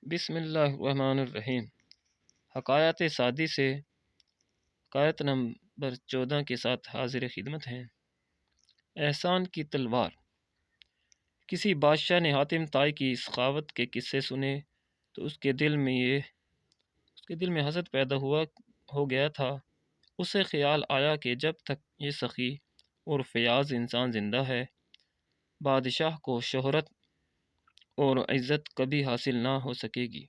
بسم اللہ الرحمن الرحیم۔ حکایت سعدی سے حکایت نمبر 14 کے ساتھ حاضر خدمت ہیں۔ احسان کی تلوار۔ کسی بادشاہ نے حاتم طائی کی سخاوت کے قصے سنے تو اس کے دل میں حسد پیدا ہو گیا تھا۔ اسے خیال آیا کہ جب تک یہ سخی اور فیاض انسان زندہ ہے، بادشاہ کو شہرت اور عزت کبھی حاصل نہ ہو سکے گی۔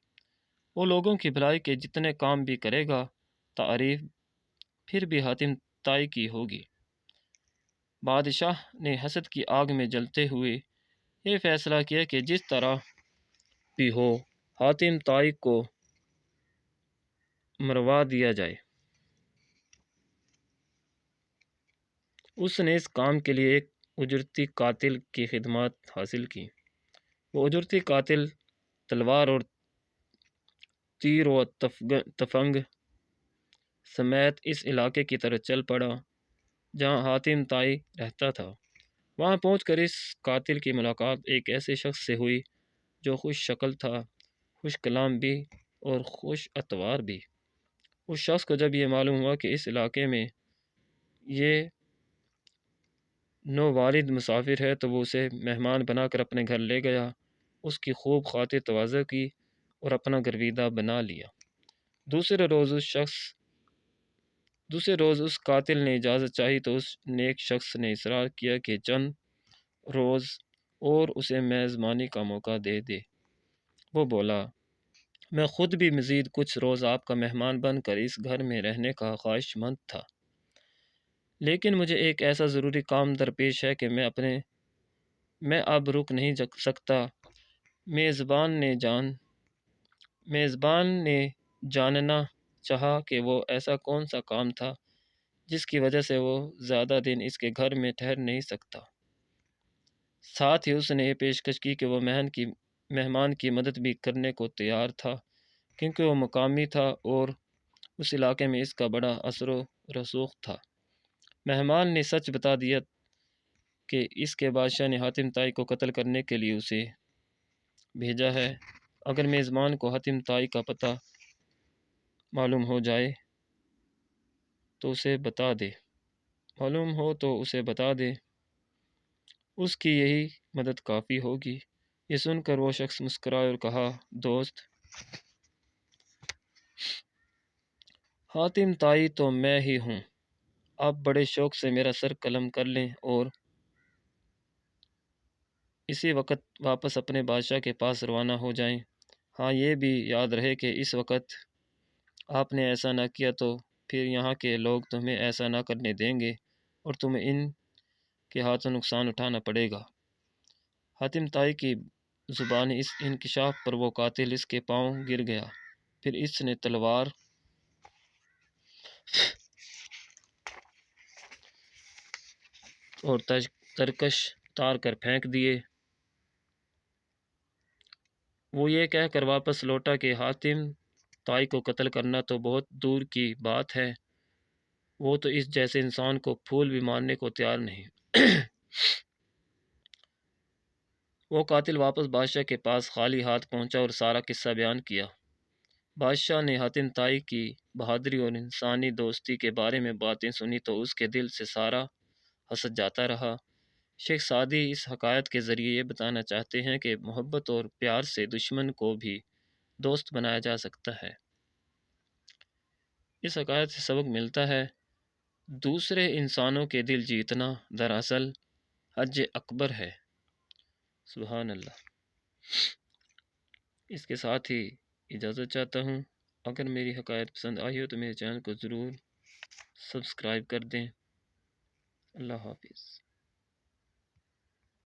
وہ لوگوں کی بھلائی کے جتنے کام بھی کرے گا، تعریف پھر بھی حاتم طائی کی ہوگی۔ بادشاہ نے حسد کی آگ میں جلتے ہوئے یہ فیصلہ کیا کہ جس طرح بھی ہو حاتم طائی کو مروا دیا جائے۔ اس نے اس کام کے لیے ایک اجرتی قاتل کی خدمات حاصل کی۔ وہ اجرتی قاتل تلوار اور تیر و تفنگ سمیت اس علاقے کی طرف چل پڑا جہاں حاتم طائی رہتا تھا۔ وہاں پہنچ کر اس قاتل کی ملاقات ایک ایسے شخص سے ہوئی جو خوش شکل تھا، خوش کلام بھی اور خوش اطوار بھی۔ اس شخص کو جب یہ معلوم ہوا کہ اس علاقے میں یہ نووالد مسافر ہے تو وہ اسے مہمان بنا کر اپنے گھر لے گیا، اس کی خوب خاطر تواضع کی اور اپنا گرویدہ بنا لیا۔ دوسرے روز اس قاتل نے اجازت چاہی تو اس نیک شخص نے اصرار کیا کہ چند روز اور اسے میزبانی کا موقع دے دے۔ وہ بولا، میں خود بھی مزید کچھ روز آپ کا مہمان بن کر اس گھر میں رہنے کا خواہش مند تھا، لیکن مجھے ایک ایسا ضروری کام درپیش ہے کہ میں اب رک نہیں سکتا۔ میزبان نے جاننا چاہا کہ وہ ایسا کون سا کام تھا جس کی وجہ سے وہ زیادہ دن اس کے گھر میں ٹھہر نہیں سکتا۔ ساتھ ہی اس نے یہ پیشکش کی کہ وہ مہمان کی مدد بھی کرنے کو تیار تھا، کیونکہ وہ مقامی تھا اور اس علاقے میں اس کا بڑا اثر و رسوخ تھا۔ مہمان نے سچ بتا دیا کہ اس کے بادشاہ نے حاتم طائی کو قتل کرنے کے لیے اسے بھیجا ہے۔ اگر میزبان کو حاتم طائی کا پتہ معلوم ہو تو اسے بتا دے، اس کی یہی مدد کافی ہوگی۔ یہ سن کر وہ شخص مسکرائے اور کہا، دوست، حاتم طائی تو میں ہی ہوں۔ آپ بڑے شوق سے میرا سر قلم کر لیں اور اسی وقت واپس اپنے بادشاہ کے پاس روانہ ہو جائیں۔ ہاں، یہ بھی یاد رہے کہ اس وقت آپ نے ایسا نہ کیا تو پھر یہاں کے لوگ تمہیں ایسا نہ کرنے دیں گے اور تمہیں ان کے ہاتھوں نقصان اٹھانا پڑے گا۔ حاتم طائی کی زبانی اس انکشاف پر وہ قاتل اس کے پاؤں گر گیا۔ پھر اس نے تلوار اور ترکش اتار کر پھینک دیے۔ وہ یہ کہہ کر واپس لوٹا کہ حاتم طائی کو قتل کرنا تو بہت دور کی بات ہے، وہ تو اس جیسے انسان کو پھول بھی مارنے کو تیار نہیں۔ وہ قاتل واپس بادشاہ کے پاس خالی ہاتھ پہنچا اور سارا قصہ بیان کیا۔ بادشاہ نے حاتم طائی کی بہادری اور انسانی دوستی کے بارے میں باتیں سنی تو اس کے دل سے سارا حسد جاتا رہا۔ شیخ سعدی اس حکایت کے ذریعے یہ بتانا چاہتے ہیں کہ محبت اور پیار سے دشمن کو بھی دوست بنایا جا سکتا ہے۔ اس حکایت سے سبق ملتا ہے، دوسرے انسانوں کے دل جیتنا دراصل حج اکبر ہے۔ سبحان اللہ۔ اس کے ساتھ ہی اجازت چاہتا ہوں۔ اگر میری حکایت پسند آئی ہو تو میرے چینل کو ضرور سبسکرائب کر دیں۔ اللہ حافظ۔